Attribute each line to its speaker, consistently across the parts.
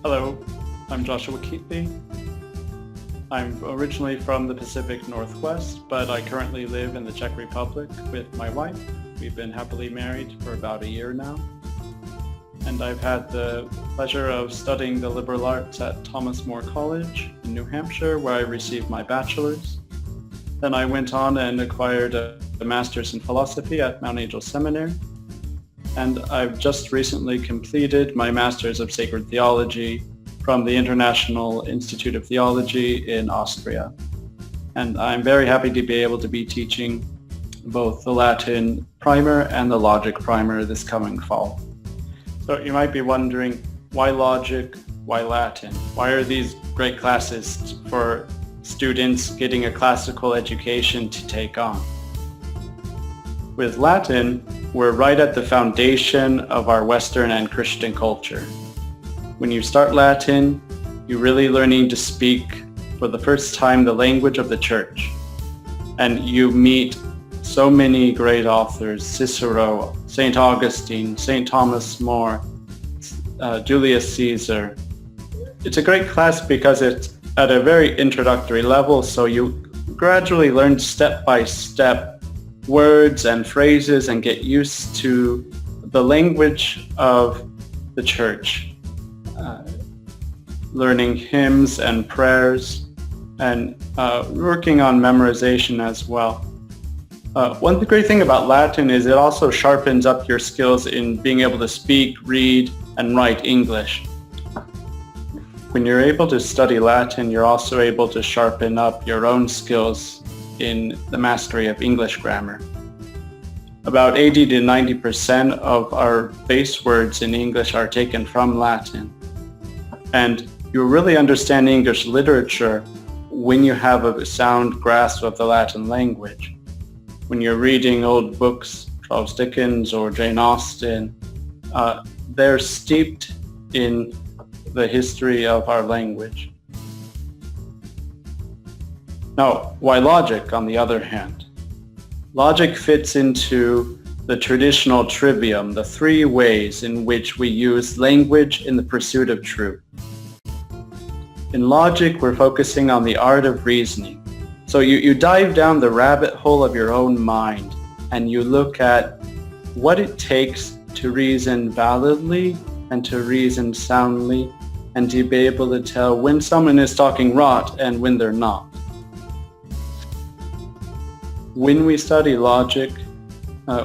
Speaker 1: Hello, I'm Joshua Keatley. I'm originally from the Pacific Northwest, but I currently live in the Czech Republic with my wife. We've been happily married for about a year now. And I've had the pleasure of studying the liberal arts at Thomas More College in New Hampshire, where I received my bachelor's. Then I went on and acquired a master's in philosophy at Mount Angel Seminary. And I've just recently completed my Master's of Sacred Theology from the International Institute of Theology in Austria. And I'm very happy to be able to be teaching both the Latin primer and the logic primer this coming fall. So you might be wondering, why logic, why Latin? Why are these great classes for students getting a classical education to take on? With Latin, we're right at the foundation of our Western and Christian culture. When you start Latin, you're really learning to speak for the first time the language of the church. And you meet so many great authors: Cicero, St. Augustine, St. Thomas More, Julius Caesar. It's a great class because it's at a very introductory level, so you gradually learn step by step words and phrases and get used to the language of the church, learning hymns and prayers, and working on memorization as well. One great thing about Latin is it also sharpens up your skills in being able to speak, read, and write English. When you're able to study Latin, you're also able to sharpen up your own skills in the mastery of English grammar. About 80 to 90% of our base words in English are taken from Latin. And you really understand English literature when you have a sound grasp of the Latin language. When you're reading old books, Charles Dickens or Jane Austen, they're steeped in the history of our language. Now, why logic, on the other hand? Logic fits into the traditional trivium, the three ways in which we use language in the pursuit of truth. In logic, we're focusing on the art of reasoning. So you dive down the rabbit hole of your own mind and you look at what it takes to reason validly and to reason soundly and to be able to tell when someone is talking rot and when they're not. When we study logic,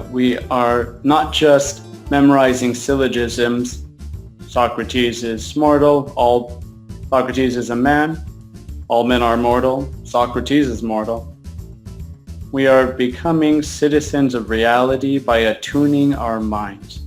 Speaker 1: we are not just memorizing syllogisms. Socrates is mortal, Socrates is a man, all men are mortal, Socrates is mortal. We are becoming citizens of reality by attuning our minds.